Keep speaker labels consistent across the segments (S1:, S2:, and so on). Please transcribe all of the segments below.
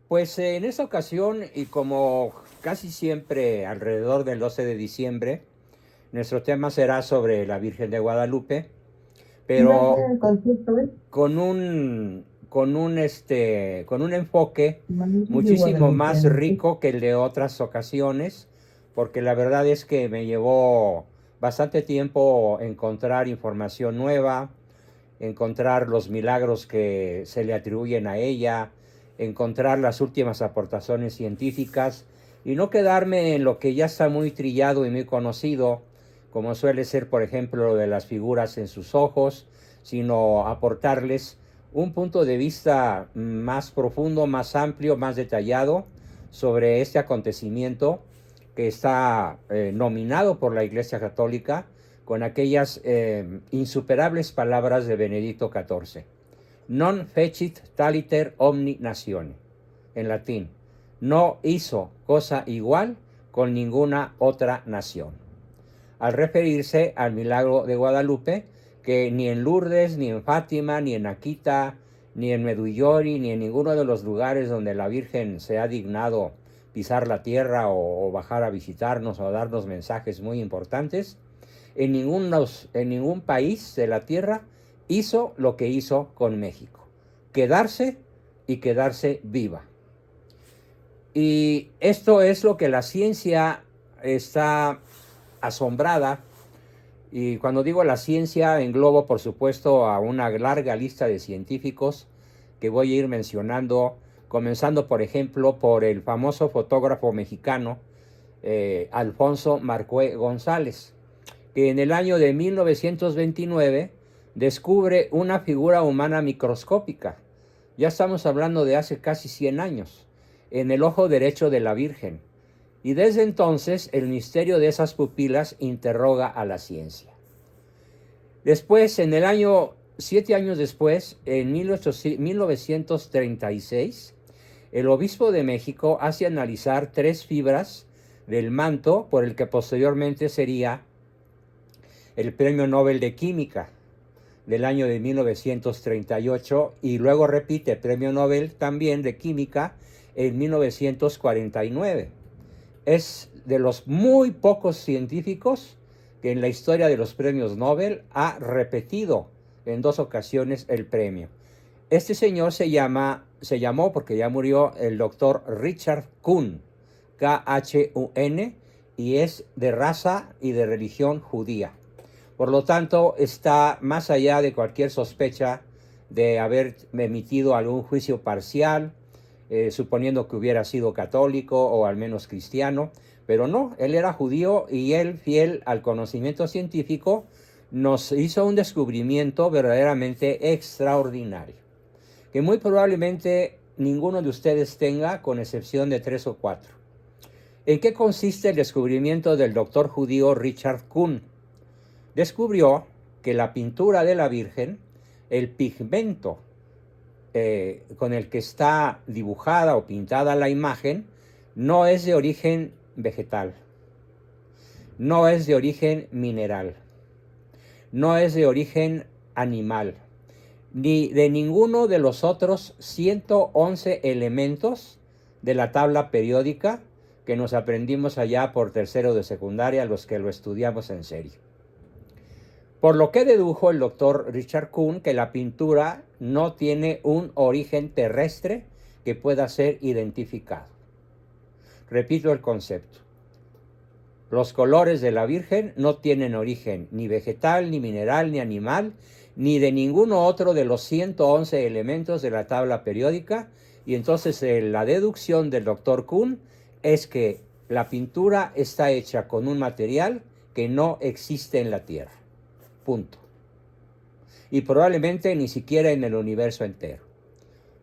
S1: Pues en esta ocasión, y como casi siempre alrededor del 12 de diciembre, nuestro tema será sobre la Virgen de Guadalupe,
S2: Iba a
S1: pero
S2: ser el concierto, ¿ves?
S1: con un enfoque
S2: Manuel de
S1: muchísimo
S2: Guadalupe,
S1: más
S2: anoté.
S1: rico que el de otras ocasiones, porque la verdad es que me llevó bastante tiempo encontrar información nueva, encontrar los milagros que se le atribuyen a ella, encontrar las últimas aportaciones científicas y no quedarme en lo que ya está muy trillado y muy conocido, como suele ser, por ejemplo, lo de las figuras en sus ojos, sino aportarles un punto de vista más profundo, más amplio, más detallado sobre este acontecimiento que está nominado por la Iglesia Católica con aquellas insuperables palabras de Benedicto XIV. Non fecit taliter omni natione, en latín. No hizo cosa igual con ninguna otra nación. Al referirse al milagro de Guadalupe, que ni en Lourdes, ni en Fátima, ni en Akita, ni en Medjugorje, ni en ninguno de los lugares donde la Virgen se ha dignado pisar la tierra o bajar a visitarnos o darnos mensajes muy importantes, en ningún país de la tierra hizo lo que hizo con México. Quedarse y quedarse viva. Y esto es lo que la ciencia está asombrada. Y cuando digo la ciencia, englobo por supuesto a una larga lista de científicos que voy a ir mencionando, comenzando por ejemplo por el famoso fotógrafo mexicano Alfonso Marcué González, que en el año de 1929 descubre una figura humana microscópica. Ya estamos hablando de hace casi 100 años, en el ojo derecho de la Virgen. Y desde entonces el misterio de esas pupilas interroga a la ciencia. Después, en el año, 7 años después, en 1936, el obispo de México hace analizar 3 fibras del manto por el que posteriormente sería el Premio Nobel de Química del año de 1938 y luego repite el Premio Nobel también de Química en 1949. Es de los muy pocos científicos que en la historia de los premios Nobel ha repetido en 2 ocasiones el premio. Este señor se llamó porque ya murió, el doctor Richard Kuhn, K-H-U-N, y es de raza y de religión judía. Por lo tanto, está más allá de cualquier sospecha de haber emitido algún juicio parcial, suponiendo que hubiera sido católico o al menos cristiano, pero no, él era judío y él, fiel al conocimiento científico, nos hizo un descubrimiento verdaderamente extraordinario, que muy probablemente ninguno de ustedes tenga, con excepción de 3 o 4. ¿En qué consiste el descubrimiento del doctor judío Richard Kuhn? Descubrió que la pintura de la Virgen, el pigmento con el que está dibujada o pintada la imagen, no es de origen vegetal, no es de origen mineral, no es de origen animal, ni de ninguno de los otros 111 elementos de la tabla periódica que nos aprendimos allá por tercero de secundaria, los que lo estudiamos en serio. Por lo que dedujo el doctor Richard Kuhn que la pintura no tiene un origen terrestre que pueda ser identificado. Repito el concepto. Los colores de la Virgen no tienen origen ni vegetal, ni mineral, ni animal, ni de ninguno otro de los 111 elementos de la tabla periódica, y entonces la deducción del doctor Kuhn es que la pintura está hecha con un material que no existe en la Tierra. Punto. Y probablemente ni siquiera en el universo entero.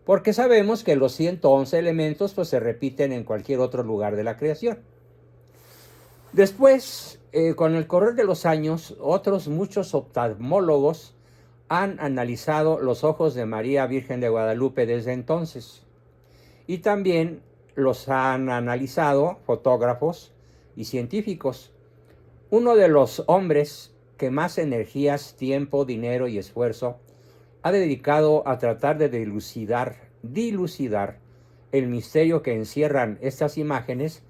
S1: Porque sabemos que los 111 elementos pues, se repiten en cualquier otro lugar de la creación. Después, con el correr de los años, otros muchos oftalmólogos han analizado los ojos de María Virgen de Guadalupe desde entonces. Y también los han analizado fotógrafos y científicos. Uno de los hombres que más energías, tiempo, dinero y esfuerzo ha dedicado a tratar de dilucidar el misterio que encierran estas imágenes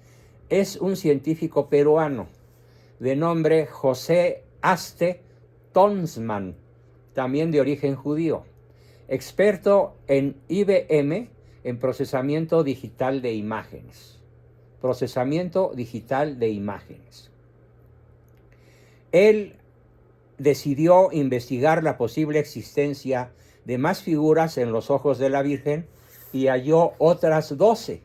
S1: es un científico peruano de nombre José Aste Tonsman, también de origen judío, experto en IBM, en procesamiento digital de imágenes. Procesamiento digital de imágenes. Él decidió investigar la posible existencia de más figuras en los ojos de la Virgen y halló otras 12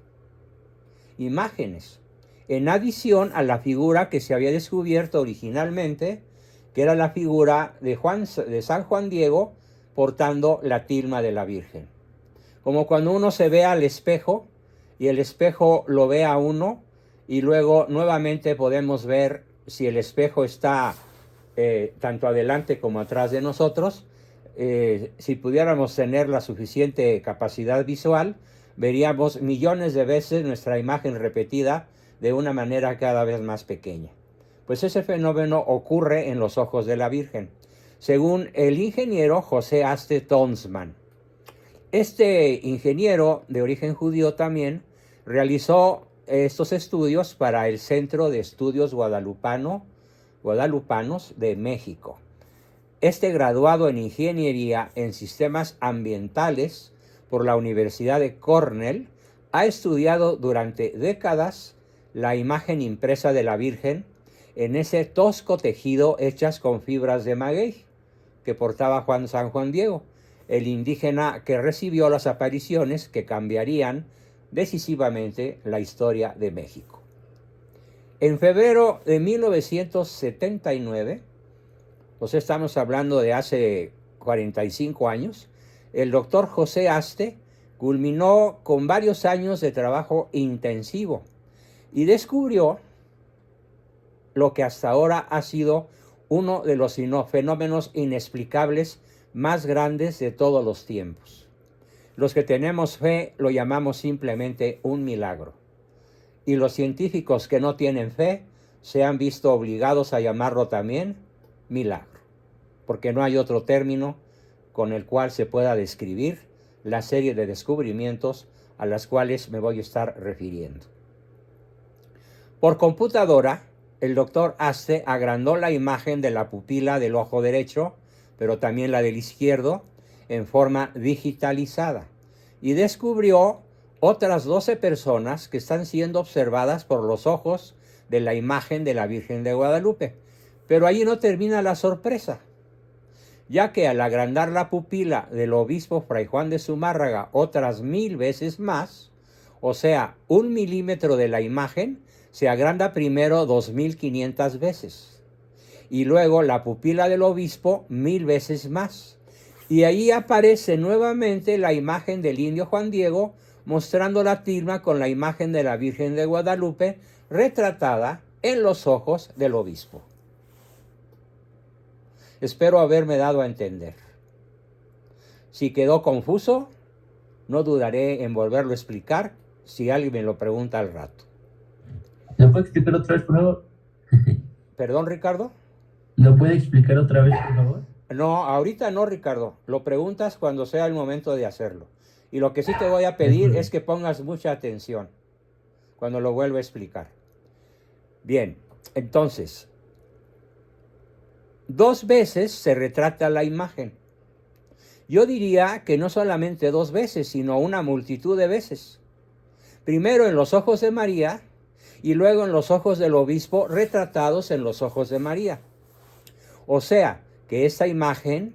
S1: imágenes, en adición a la figura que se había descubierto originalmente, que era la figura de San Juan Diego portando la tilma de la Virgen. Como cuando uno se ve al espejo y el espejo lo ve a uno y luego nuevamente podemos ver si el espejo está tanto adelante como atrás de nosotros. Si pudiéramos tener la suficiente capacidad visual, veríamos millones de veces nuestra imagen repetida de una manera cada vez más pequeña. Pues ese fenómeno ocurre en los ojos de la Virgen, según el ingeniero José Aste Tonsman. Este ingeniero de origen judío también realizó estos estudios para el Centro de Estudios Guadalupanos de México. Este, graduado en Ingeniería en Sistemas Ambientales por la Universidad de Cornell, ha estudiado durante décadas la imagen impresa de la Virgen en ese tosco tejido hechas con fibras de maguey que portaba San Juan Diego, el indígena que recibió las apariciones que cambiarían decisivamente la historia de México. En febrero de 1979, pues estamos hablando de hace 45 años, el doctor José Aste culminó con varios años de trabajo intensivo y descubrió lo que hasta ahora ha sido uno de los fenómenos inexplicables más grandes de todos los tiempos. Los que tenemos fe lo llamamos simplemente un milagro, y los científicos que no tienen fe se han visto obligados a llamarlo también milagro, porque no hay otro término con el cual se pueda describir la serie de descubrimientos a las cuales me voy a estar refiriendo. Por computadora, el doctor Aste agrandó la imagen de la pupila del ojo derecho, pero también la del izquierdo, en forma digitalizada, y descubrió otras 12 personas que están siendo observadas por los ojos de la imagen de la Virgen de Guadalupe. Pero ahí no termina la sorpresa, ya que al agrandar la pupila del obispo Fray Juan de Zumárraga otras 1000 veces más, o sea, 1 milímetro de la imagen se agranda primero 2500 veces, y luego la pupila del obispo 1000 veces más, y ahí aparece nuevamente la imagen del indio Juan Diego mostrando la tilma con la imagen de la Virgen de Guadalupe retratada en los ojos del obispo. Espero haberme dado a entender. Si quedó confuso, no dudaré en volverlo a explicar si alguien me lo pregunta al rato.
S3: ¿Lo puede explicar otra vez, por favor?
S1: ¿Perdón, Ricardo?
S3: ¿Lo puede explicar otra vez, por favor?
S1: No, ahorita no, Ricardo. Lo preguntas cuando sea el momento de hacerlo. Y lo que sí te voy a pedir es que pongas mucha atención cuando lo vuelva a explicar. Bien, entonces, 2 veces se retrata la imagen. Yo diría que no solamente 2 veces, sino una multitud de veces. Primero en los ojos de María y luego en los ojos del obispo retratados en los ojos de María. O sea, que esta imagen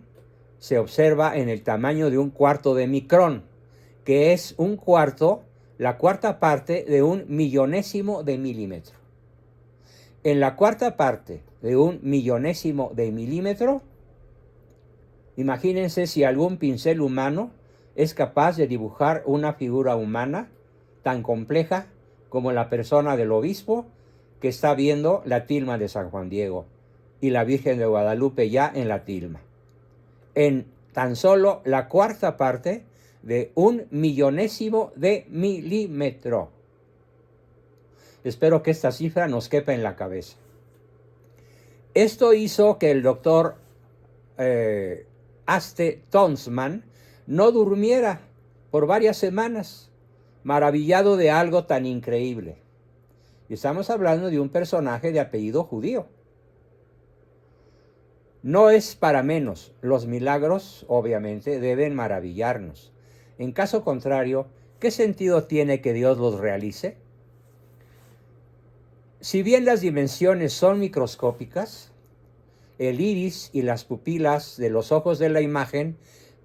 S1: se observa en el tamaño de 1/4 de micrón, que es la cuarta parte de 1 millonésimo de milímetro. En la cuarta parte de 1 millonésimo de milímetro, imagínense si algún pincel humano es capaz de dibujar una figura humana tan compleja como la persona del obispo que está viendo la tilma de San Juan Diego y la Virgen de Guadalupe ya en la tilma. En tan solo la cuarta parte de 1 millonésimo de milímetro. Espero que esta cifra nos quepa en la cabeza. Esto hizo que el doctor Aste Tonsman no durmiera por varias semanas, maravillado de algo tan increíble. Y estamos hablando de un personaje de apellido judío. No es para menos. Los milagros, obviamente, deben maravillarnos. En caso contrario, ¿qué sentido tiene que Dios los realice? Si bien las dimensiones son microscópicas, el iris y las pupilas de los ojos de la imagen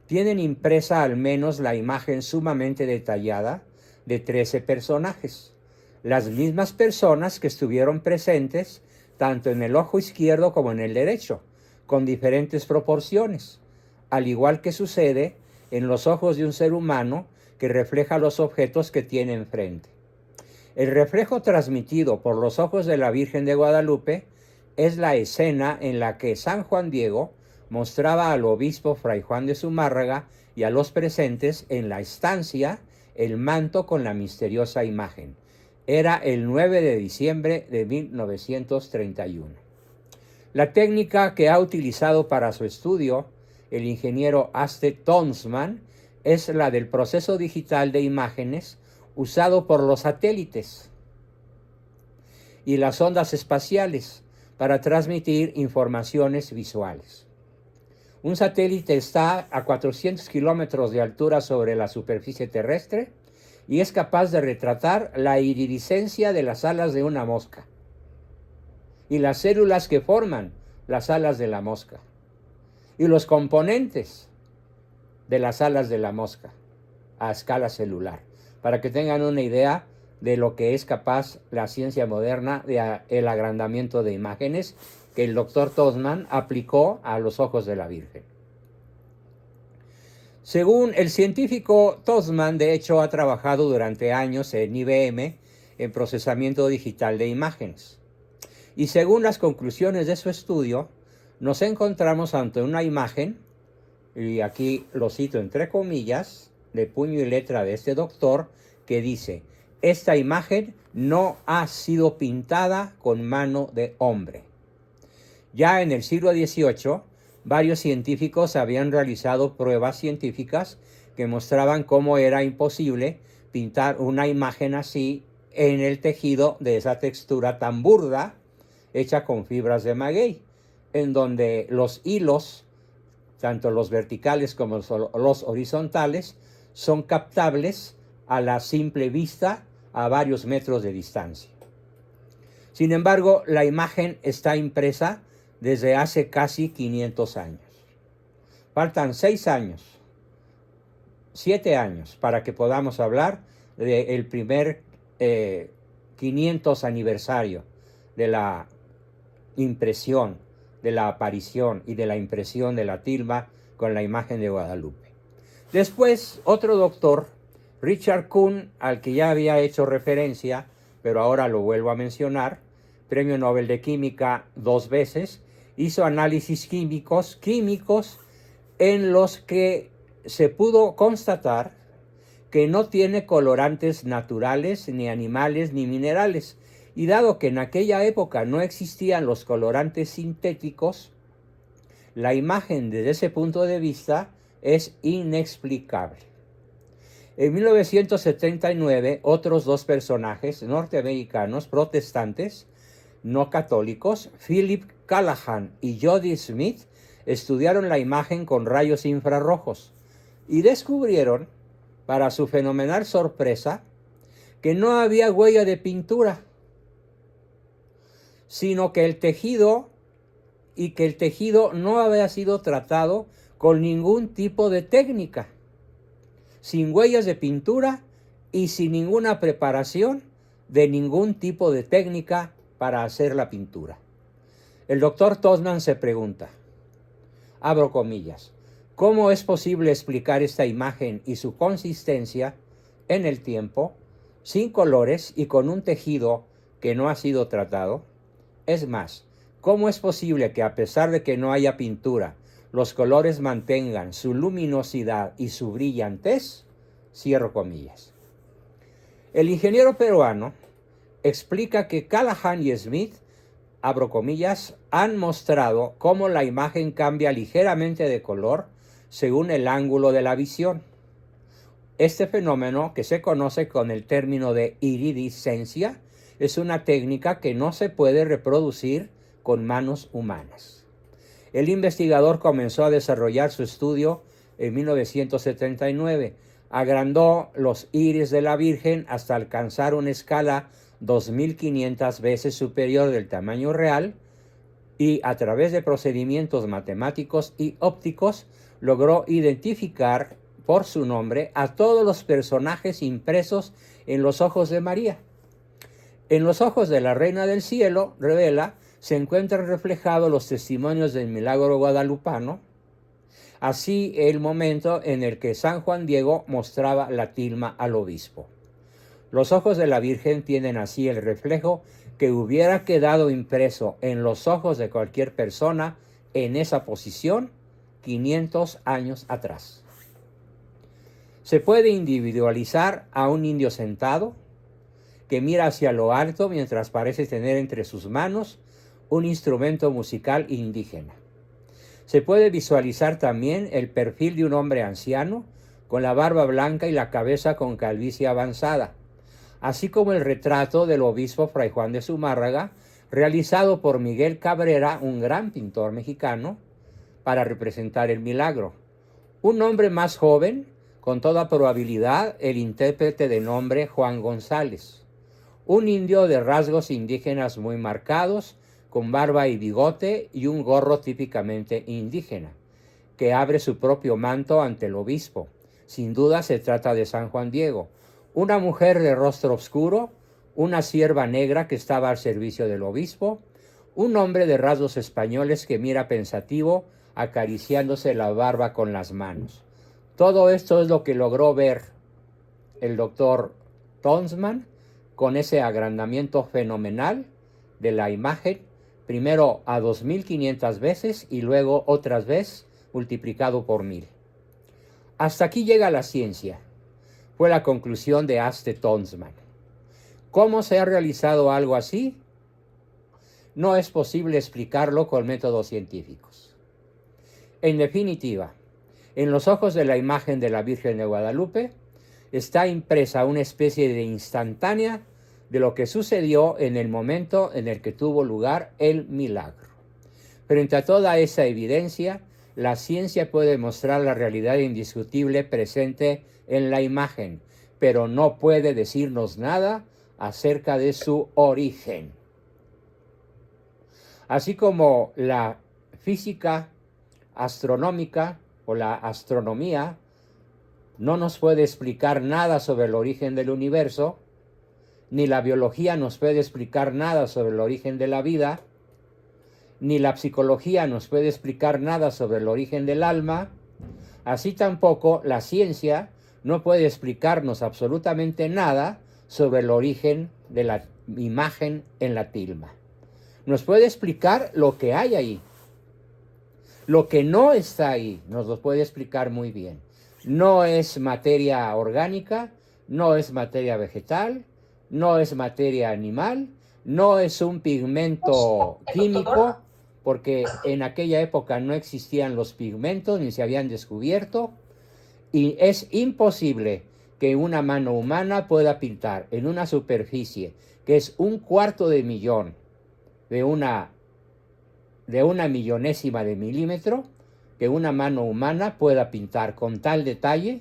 S1: tienen impresa al menos la imagen sumamente detallada de 13 personajes, las mismas personas que estuvieron presentes tanto en el ojo izquierdo como en el derecho, con diferentes proporciones, al igual que sucede en los ojos de un ser humano que refleja los objetos que tiene enfrente. El reflejo transmitido por los ojos de la Virgen de Guadalupe es la escena en la que San Juan Diego mostraba al obispo Fray Juan de Zumárraga y a los presentes en la estancia el manto con la misteriosa imagen. Era el 9 de diciembre de 1931. La técnica que ha utilizado para su estudio el ingeniero Aste Tonsman es la del proceso digital de imágenes usado por los satélites y las ondas espaciales para transmitir informaciones visuales. Un satélite está a 400 kilómetros de altura sobre la superficie terrestre y es capaz de retratar la iridiscencia de las alas de una mosca y las células que forman las alas de la mosca y los componentes de las alas de la mosca a escala celular, para que tengan una idea de lo que es capaz la ciencia moderna del agrandamiento de imágenes que el doctor Tonsman aplicó a los ojos de la Virgen. Según el científico Tonsman, de hecho, ha trabajado durante años en IBM en procesamiento digital de imágenes. Y según las conclusiones de su estudio, nos encontramos ante una imagen, y aquí lo cito entre comillas, de puño y letra de este doctor, que dice: esta imagen no ha sido pintada con mano de hombre. Ya en el siglo XVIII, varios científicos habían realizado pruebas científicas que mostraban cómo era imposible pintar una imagen así en el tejido de esa textura tan burda, hecha con fibras de maguey, en donde los hilos, tanto los verticales como los horizontales, son captables a la simple vista a varios metros de distancia. Sin embargo, la imagen está impresa desde hace casi 500 años. Faltan 6 años, 7 años, para que podamos hablar del primer 500 aniversario de la impresión, de la aparición y de la impresión de la tilma con la imagen de Guadalupe. Después, otro doctor, Richard Kuhn, al que ya había hecho referencia, pero ahora lo vuelvo a mencionar, Premio Nobel de Química 2 veces, hizo análisis químicos en los que se pudo constatar que no tiene colorantes naturales, ni animales, ni minerales. Y dado que en aquella época no existían los colorantes sintéticos, la imagen desde ese punto de vista es inexplicable. En 1979, otros 2 personajes norteamericanos protestantes, no católicos, Philip Callahan y Jody Smith, estudiaron la imagen con rayos infrarrojos y descubrieron, para su fenomenal sorpresa, que no había huella de pintura, sino que el tejido no había sido tratado con ningún tipo de técnica, sin huellas de pintura y sin ninguna preparación de ningún tipo de técnica para hacer la pintura. El doctor Tonsman se pregunta, abro comillas, ¿cómo es posible explicar esta imagen y su consistencia en el tiempo, sin colores y con un tejido que no ha sido tratado? Es más, ¿cómo es posible que a pesar de que no haya pintura, los colores mantengan su luminosidad y su brillantez? Cierro comillas. El ingeniero peruano explica que Callahan y Smith, abro comillas, han mostrado cómo la imagen cambia ligeramente de color según el ángulo de la visión. Este fenómeno, que se conoce con el término de iridiscencia, es una técnica que no se puede reproducir con manos humanas. El investigador comenzó a desarrollar su estudio en 1979. Agrandó los iris de la Virgen hasta alcanzar una escala 2500 veces superior del tamaño real y a través de procedimientos matemáticos y ópticos logró identificar por su nombre a todos los personajes impresos en los ojos de María. En los ojos de la Reina del Cielo, revela, se encuentran reflejados los testimonios del milagro guadalupano, así el momento en el que San Juan Diego mostraba la tilma al obispo. Los ojos de la Virgen tienen así el reflejo que hubiera quedado impreso en los ojos de cualquier persona en esa posición 500 años atrás. Se puede individualizar a un indio sentado que mira hacia lo alto mientras parece tener entre sus manos un instrumento musical indígena. Se puede visualizar también el perfil de un hombre anciano con la barba blanca y la cabeza con calvicie avanzada, así como el retrato del obispo Fray Juan de Zumárraga, realizado por Miguel Cabrera, un gran pintor mexicano, para representar el milagro. Un hombre más joven, con toda probabilidad, el intérprete de nombre Juan González, un indio de rasgos indígenas muy marcados, con barba y bigote y un gorro típicamente indígena, que abre su propio manto ante el obispo. Sin duda se trata de San Juan Diego. Una mujer de rostro oscuro, una sierva negra que estaba al servicio del obispo, un hombre de rasgos españoles que mira pensativo, acariciándose la barba con las manos. Todo esto es lo que logró ver el doctor Tonsman con ese agrandamiento fenomenal de la imagen, primero a 2500 veces y luego otras veces multiplicado por 1000. Hasta aquí llega la ciencia. Fue la conclusión de Aste Tonsman. ¿Cómo se ha realizado algo así? No es posible explicarlo con métodos científicos. En definitiva, en los ojos de la imagen de la Virgen de Guadalupe está impresa una especie de instantánea de lo que sucedió en el momento en el que tuvo lugar el milagro. Frente a toda esa evidencia, la ciencia puede mostrar la realidad indiscutible presente en la imagen, pero no puede decirnos nada acerca de su origen. Así como la física astronómica o la astronomía no nos puede explicar nada sobre el origen del universo, ni la biología nos puede explicar nada sobre el origen de la vida, ni la psicología nos puede explicar nada sobre el origen del alma, así tampoco la ciencia no puede explicarnos absolutamente nada sobre el origen de la imagen en la tilma. Nos puede explicar lo que hay ahí. Lo que no está ahí nos lo puede explicar muy bien. No es materia orgánica, no es materia vegetal, no es materia animal, no es un pigmento químico, porque en aquella época no existían los pigmentos ni se habían descubierto, y es imposible que una mano humana pueda pintar en una superficie que es 1/4 de millón de una millonésima de milímetro, que una mano humana pueda pintar con tal detalle,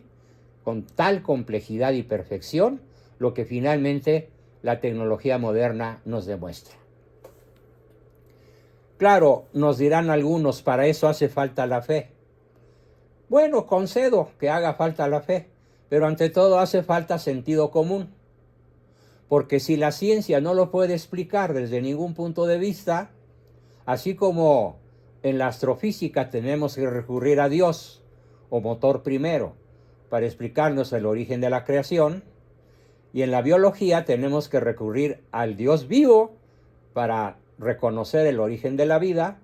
S1: con tal complejidad y perfección, lo que finalmente la tecnología moderna nos demuestra. Claro, nos dirán algunos, para eso hace falta la fe. Bueno, concedo que haga falta la fe, pero ante todo hace falta sentido común. Porque si la ciencia no lo puede explicar desde ningún punto de vista, así como en la astrofísica tenemos que recurrir a Dios, o motor primero, para explicarnos el origen de la creación, y en la biología tenemos que recurrir al Dios vivo para reconocer el origen de la vida,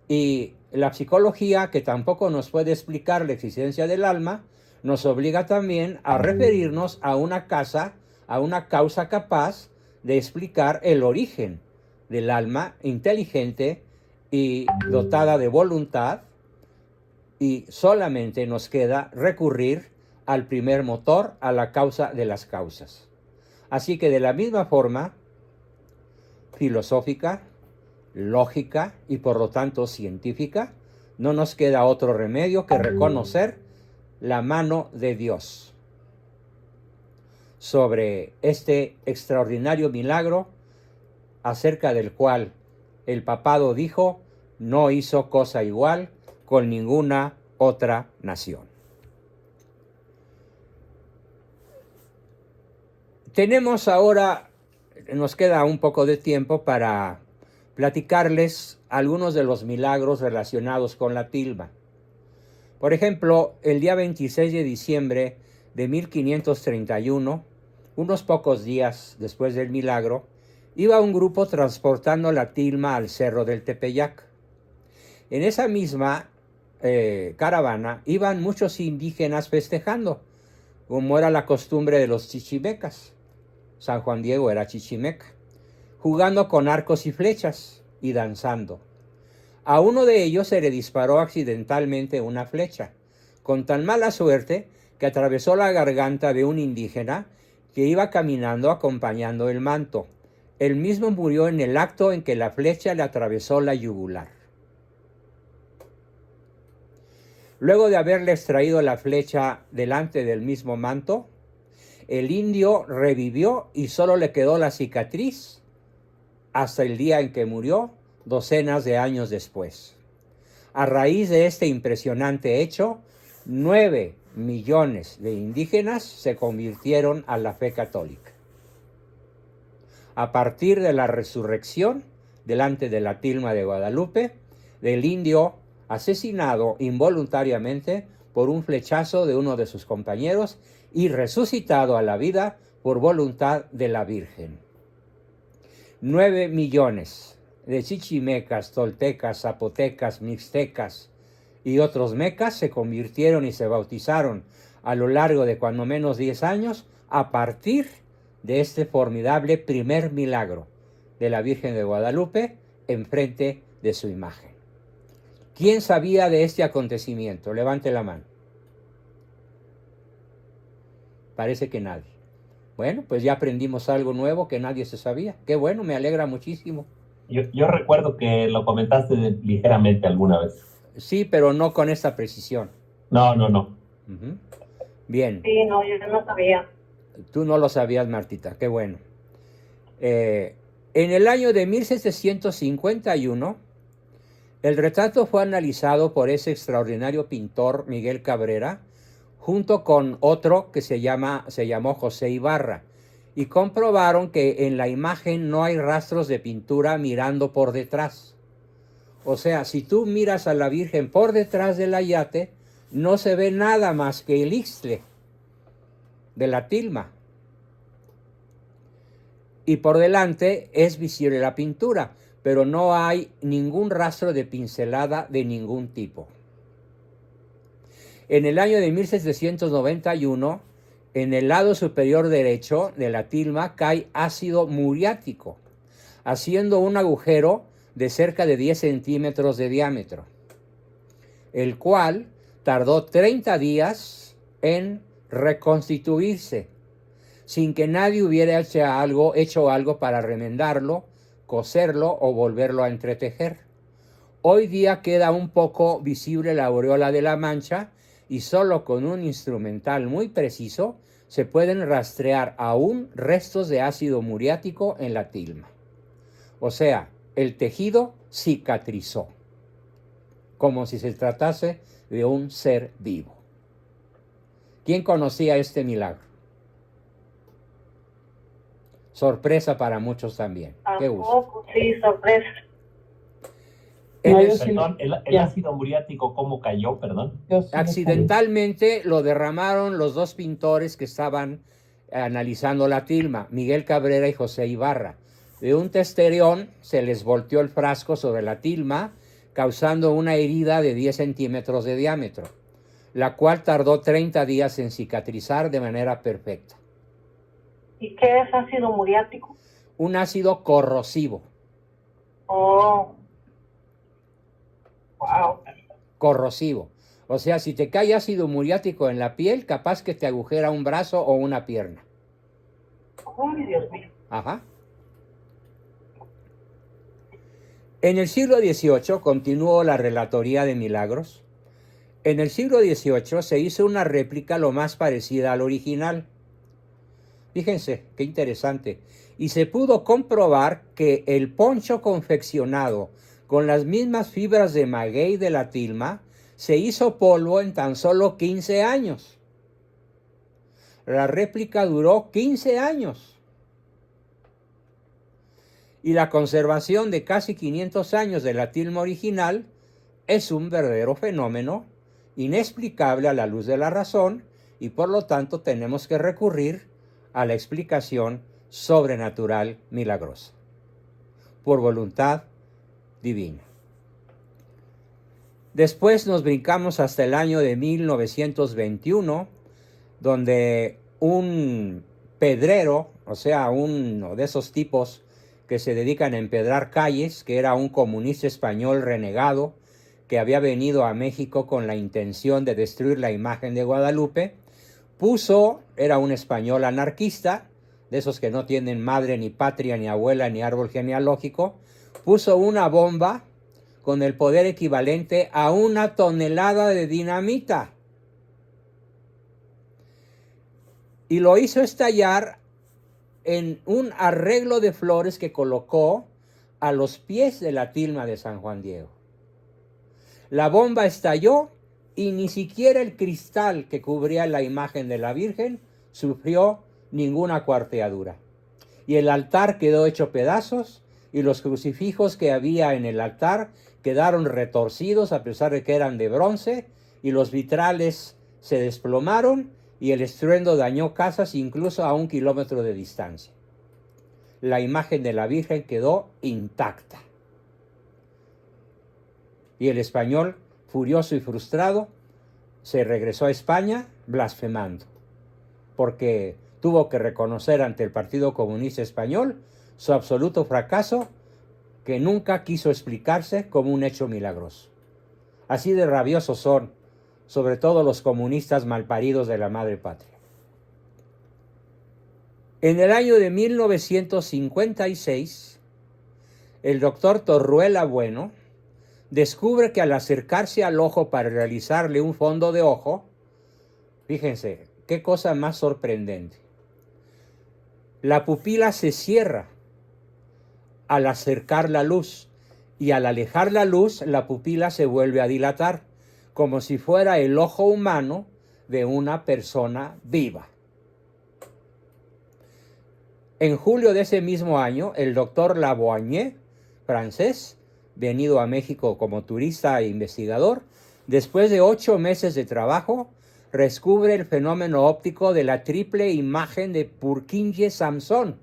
S1: y la psicología, que tampoco nos puede explicar la existencia del alma, nos obliga también a referirnos a una causa capaz de explicar el origen del alma inteligente y dotada de voluntad, y solamente nos queda recurrir al primer motor, a la causa de las causas. Así que de la misma forma, filosófica, lógica y por lo tanto científica, no nos queda otro remedio que reconocer la mano de Dios sobre este extraordinario milagro acerca del cual el papado dijo: no hizo cosa igual con ninguna otra nación. Tenemos ahora, nos queda un poco de tiempo para platicarles algunos de los milagros relacionados con la tilma. Por ejemplo, el día 26 de diciembre de 1531, unos pocos días después del milagro, iba un grupo transportando la tilma al cerro del Tepeyac. En esa misma caravana iban muchos indígenas festejando, como era la costumbre de los chichimecas. San Juan Diego era chichimeca, jugando con arcos y flechas y danzando. A uno de ellos se le disparó accidentalmente una flecha, con tan mala suerte que atravesó la garganta de un indígena que iba caminando acompañando el manto. Él mismo murió en el acto en que la flecha le atravesó la yugular. Luego de haberle extraído la flecha delante del mismo manto, el indio revivió y solo le quedó la cicatriz hasta el día en que murió, docenas de años después. A raíz de este impresionante hecho, 9 millones de indígenas se convirtieron a la fe católica. A partir de la resurrección, delante de la tilma de Guadalupe, del indio asesinado involuntariamente por un flechazo de uno de sus compañeros y resucitado a la vida por voluntad de la Virgen. 9 millones de chichimecas, toltecas, zapotecas, mixtecas y otros mecas se convirtieron y se bautizaron a lo largo de cuando menos 10 años a partir de este formidable primer milagro de la Virgen de Guadalupe enfrente de su imagen. ¿Quién sabía de este acontecimiento? Levante la mano. Parece que nadie. Bueno, pues ya aprendimos algo nuevo que nadie se sabía. Qué bueno, me alegra muchísimo.
S4: Yo recuerdo que lo comentaste ligeramente alguna vez.
S1: Sí, pero no con esta precisión.
S4: No.
S1: Uh-huh. Bien.
S2: Sí, no, yo no sabía.
S1: Tú no lo sabías, Martita, qué bueno. En el año de 1751, el retrato fue analizado por ese extraordinario pintor Miguel Cabrera, junto con otro que se llamó José Ibarra, y comprobaron que en la imagen no hay rastros de pintura mirando por detrás. O sea, si tú miras a la Virgen por detrás del ayate, no se ve nada más que el ixtle de la tilma. Y por delante es visible la pintura, pero no hay ningún rastro de pincelada de ningún tipo. En el año de 1791, en el lado superior derecho de la tilma cae ácido muriático, haciendo un agujero de cerca de 10 centímetros de diámetro, el cual tardó 30 días en reconstituirse, sin que nadie hubiera hecho algo para remendarlo, coserlo o volverlo a entretejer. Hoy día queda un poco visible la aureola de la mancha y solo con un instrumental muy preciso se pueden rastrear aún restos de ácido muriático en la tilma. O sea, el tejido cicatrizó, como si se tratase de un ser vivo. ¿Quién conocía este milagro? Sorpresa para muchos también. Qué gusto.
S2: Sí, sorpresa.
S4: Perdón, el ácido muriático, ¿cómo cayó? Perdón.
S1: Accidentalmente lo derramaron los dos pintores que estaban analizando la tilma, Miguel Cabrera y José Ibarra. De un testerión se les volteó el frasco sobre la tilma, causando una herida de 10 centímetros de diámetro, la cual tardó 30 días en cicatrizar de manera perfecta.
S2: ¿Y qué es ácido muriático?
S1: Un ácido corrosivo.
S2: Oh. Wow.
S1: Corrosivo. O sea, si te cae ácido muriático en la piel, capaz que te agujera un brazo o una pierna.
S2: Ay, Dios mío.
S1: Ajá. En el siglo XVIII continuó la relatoría de milagros. En el siglo XVIII se hizo una réplica lo más parecida al original. Fíjense, qué interesante. Y se pudo comprobar que el poncho confeccionado con las mismas fibras de maguey de la tilma se hizo polvo en tan solo 15 años. La réplica duró 15 años. Y la conservación de casi 500 años de la tilma original es un verdadero fenómeno inexplicable a la luz de la razón, y por lo tanto tenemos que recurrir a la explicación sobrenatural milagrosa, por voluntad divina. Después nos brincamos hasta el año de 1921, donde un pedrero, o sea, uno de esos tipos que se dedican a empedrar calles, que era un comunista español renegado, que había venido a México con la intención de destruir la imagen de Guadalupe, era un español anarquista, de esos que no tienen madre, ni patria, ni abuela, ni árbol genealógico, puso una bomba con el poder equivalente a 1 tonelada de dinamita. Y lo hizo estallar en un arreglo de flores que colocó a los pies de la tilma de San Juan Diego. La bomba estalló y ni siquiera el cristal que cubría la imagen de la Virgen sufrió ninguna cuarteadura. Y el altar quedó hecho pedazos, y los crucifijos que había en el altar quedaron retorcidos a pesar de que eran de bronce, y los vitrales se desplomaron, y el estruendo dañó casas incluso a 1 kilómetro de distancia. La imagen de la Virgen quedó intacta. Y el español, furioso y frustrado, se regresó a España blasfemando, porque tuvo que reconocer ante el Partido Comunista Español su absoluto fracaso, que nunca quiso explicarse como un hecho milagroso. Así de rabiosos son, sobre todo los comunistas malparidos de la madre patria. En el año de 1956, el doctor Torruella Bueno descubre que al acercarse al ojo para realizarle un fondo de ojo, fíjense, qué cosa más sorprendente. La pupila se cierra al acercar la luz, y al alejar la luz, la pupila se vuelve a dilatar, como si fuera el ojo humano de una persona viva. En julio de ese mismo año, el doctor Lavoignet, francés, venido a México como turista e investigador, después de 8 meses de trabajo, descubre el fenómeno óptico de la triple imagen de Purkinje-Samson,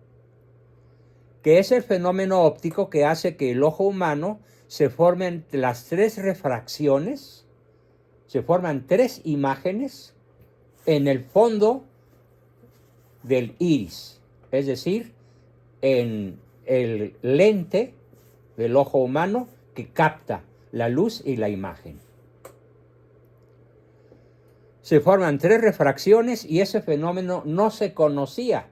S1: que es el fenómeno óptico que hace que el ojo humano se formen las 3 refracciones, se forman 3 imágenes en el fondo del iris, es decir, en el lente del ojo humano que capta la luz y la imagen. Se forman 3 refracciones, y ese fenómeno no se conocía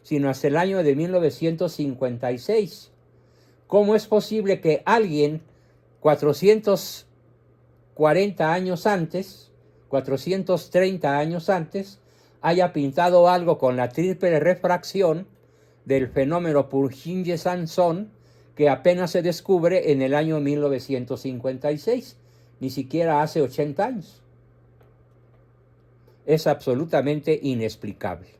S1: sino hasta el año de 1956. ¿Cómo es posible que alguien 430 años antes haya pintado algo con la triple refracción del fenómeno Purkinje-Samson, que apenas se descubre en el año 1956, ni siquiera hace 80 años? Es absolutamente inexplicable.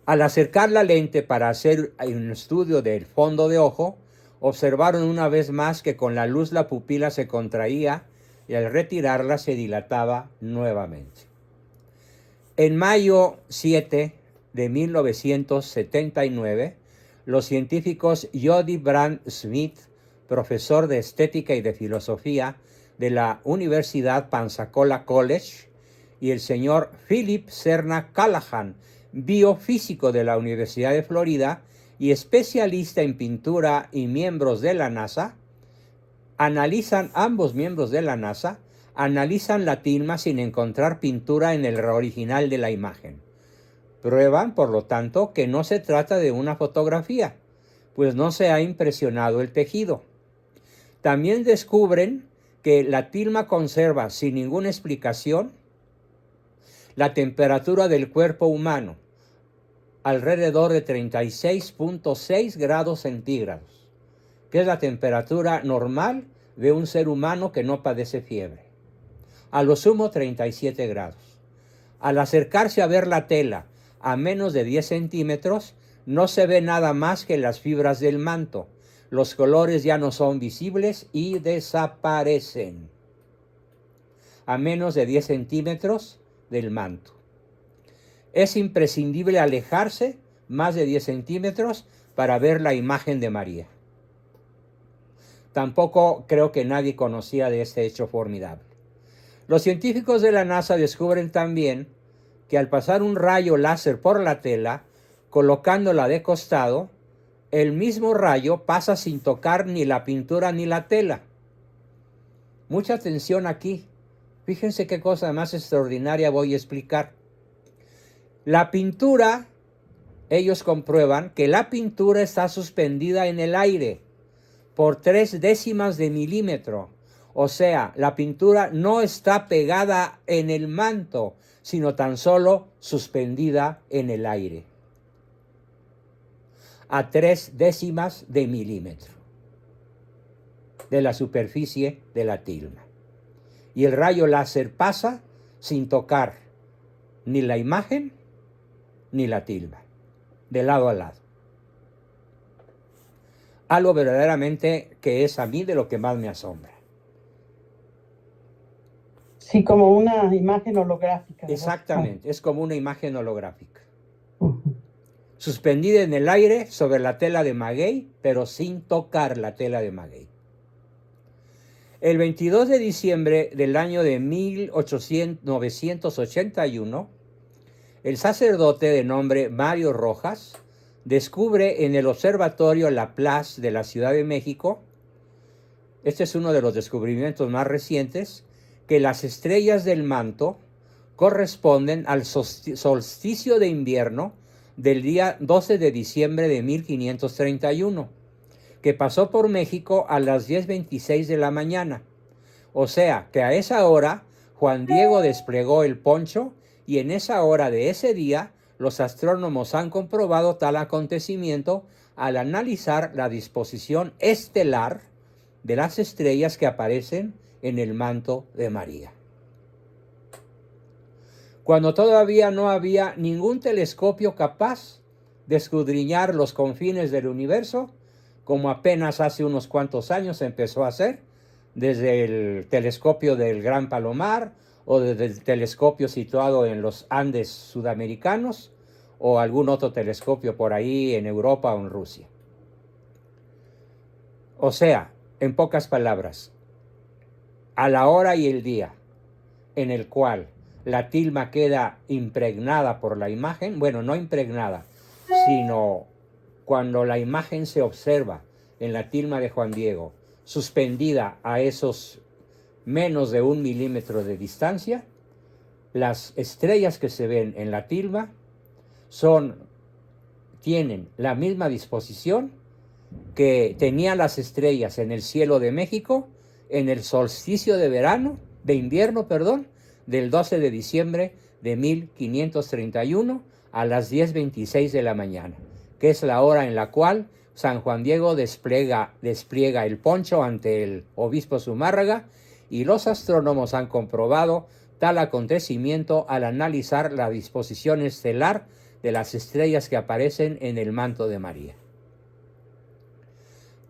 S1: Al acercar la lente para hacer un estudio del fondo de ojo, observaron una vez más que con la luz la pupila se contraía y al retirarla se dilataba nuevamente. En mayo 7 de 1979, los científicos Jody Brand Smith, profesor de estética y de filosofía de la Universidad Pensacola College, y el señor Philip Serna Callahan, biofísico de la Universidad de Florida y especialista en pintura y miembros de la NASA, Ambos miembros de la NASA analizan la tilma sin encontrar pintura en el original de la imagen. Prueban, por lo tanto, que no se trata de una fotografía, pues no se ha impresionado el tejido. También descubren que la tilma conserva, sin ninguna explicación, la temperatura del cuerpo humano, alrededor de 36.6 grados centígrados, que es la temperatura normal de un ser humano que no padece fiebre. A lo sumo 37 grados. Al acercarse a ver la tela a menos de 10 centímetros, no se ve nada más que las fibras del manto. Los colores ya no son visibles y desaparecen. A menos de 10 centímetros del manto. Es imprescindible alejarse más de 10 centímetros para ver la imagen de María. Tampoco creo que nadie conocía de este hecho formidable. Los científicos de la NASA descubren también que al pasar un rayo láser por la tela, colocándola de costado, el mismo rayo pasa sin tocar ni la pintura ni la tela. Mucha atención aquí. Fíjense qué cosa más extraordinaria voy a explicar. La pintura, ellos comprueban que la pintura está suspendida en el aire por 0.3 de milímetro. O sea, la pintura no está pegada en el manto, sino tan solo suspendida en el aire. A 0.3 de milímetro de la superficie de la tilma. Y el rayo láser pasa sin tocar ni la imagen ni la tilma, de lado a lado. Algo verdaderamente que es a mí de lo que más me asombra.
S2: Sí, como una imagen holográfica.
S1: Exactamente, es como una imagen holográfica.
S2: Uh-huh.
S1: Suspendida en el aire sobre la tela de maguey, pero sin tocar la tela de maguey. El 22 de diciembre del año de 1981, el sacerdote de nombre Mario Rojas descubre en el Observatorio Laplace de la Ciudad de México, este es uno de los descubrimientos más recientes, que las estrellas del manto corresponden al solsticio de invierno del día 12 de diciembre de 1531, que pasó por México a las 10:26 de la mañana. O sea, que a esa hora Juan Diego desplegó el poncho y en esa hora de ese día los astrónomos han comprobado tal acontecimiento al analizar la disposición estelar de las estrellas que aparecen en el manto de María. Cuando todavía no había ningún telescopio capaz de escudriñar los confines del universo, como apenas hace unos cuantos años se empezó a hacer, desde el telescopio del Gran Palomar o desde el telescopio situado en los Andes sudamericanos o algún otro telescopio por ahí en Europa o en Rusia. O sea, en pocas palabras, a la hora y el día en el cual la tilma queda impregnada por la imagen, bueno, no impregnada, sino cuando la imagen se observa en la tilma de Juan Diego, suspendida a esos menos de 1 milímetro de distancia, las estrellas que se ven en la tilma tienen la misma disposición que tenían las estrellas en el cielo de México en el solsticio de invierno, del 12 de diciembre de 1531 a las 10:26 de la mañana, que es la hora en la cual San Juan Diego despliega el poncho ante el obispo Zumárraga, y los astrónomos han comprobado tal acontecimiento al analizar la disposición estelar de las estrellas que aparecen en el manto de María.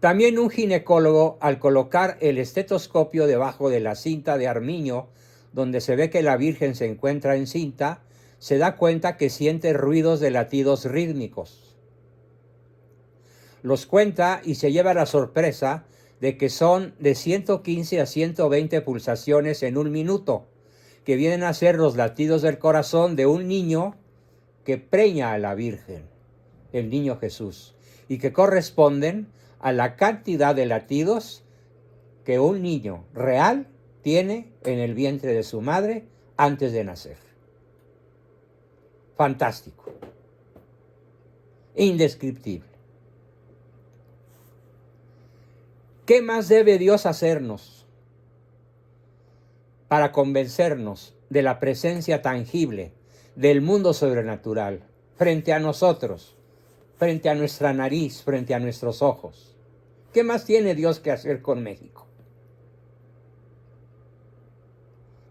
S1: También un ginecólogo, al colocar el estetoscopio debajo de la cinta de armiño, donde se ve que la Virgen se encuentra encinta, se da cuenta que siente ruidos de latidos rítmicos. Los cuenta y se lleva la sorpresa de que son de 115 a 120 pulsaciones en un minuto, que vienen a ser los latidos del corazón de un niño que preña a la Virgen, el niño Jesús, y que corresponden a la cantidad de latidos que un niño real tiene en el vientre de su madre antes de nacer. Fantástico. Indescriptible. ¿Qué más debe Dios hacernos para convencernos de la presencia tangible del mundo sobrenatural frente a nosotros, frente a nuestra nariz, frente a nuestros ojos? ¿Qué más tiene Dios que hacer con México?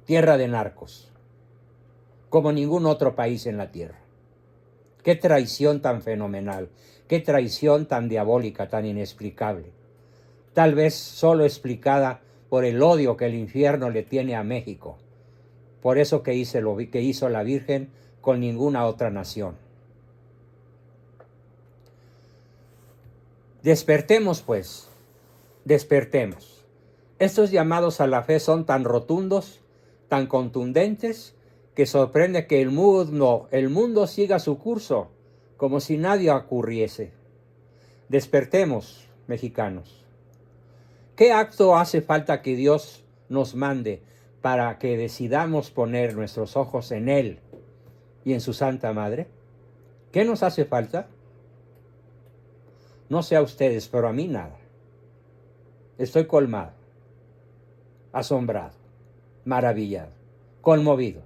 S1: Tierra de narcos, como ningún otro país en la tierra. Qué traición tan fenomenal, qué traición tan diabólica, tan inexplicable. Tal vez solo explicada por el odio que el infierno le tiene a México. Por eso que hizo la Virgen con ninguna otra nación. Despertemos pues, despertemos. Estos llamados a la fe son tan rotundos, tan contundentes, que sorprende que el mundo siga su curso, como si nada ocurriese. Despertemos, mexicanos. ¿Qué acto hace falta que Dios nos mande para que decidamos poner nuestros ojos en Él y en su Santa Madre? ¿Qué nos hace falta? No sé a ustedes, pero a mí nada. Estoy colmado, asombrado, maravillado, conmovido.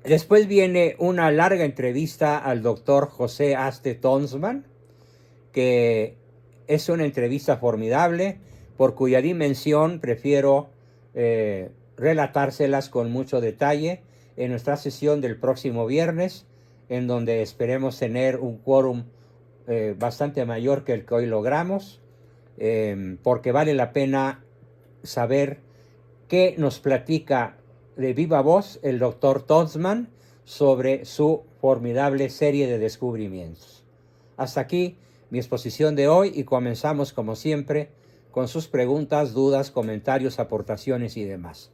S1: Después viene una larga entrevista al doctor José Aste Tonsman, que es una entrevista formidable, por cuya dimensión prefiero relatárselas con mucho detalle en nuestra sesión del próximo viernes, en donde esperemos tener un quórum bastante mayor que el que hoy logramos, porque vale la pena saber qué nos platica de viva voz el doctor Tonsman sobre su formidable serie de descubrimientos. Hasta aquí mi exposición de hoy y comenzamos como siempre con sus preguntas, dudas, comentarios, aportaciones y demás.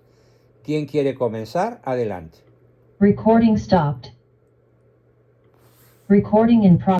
S1: ¿Quién quiere comenzar? Adelante.
S5: Recording stopped. Recording in progress.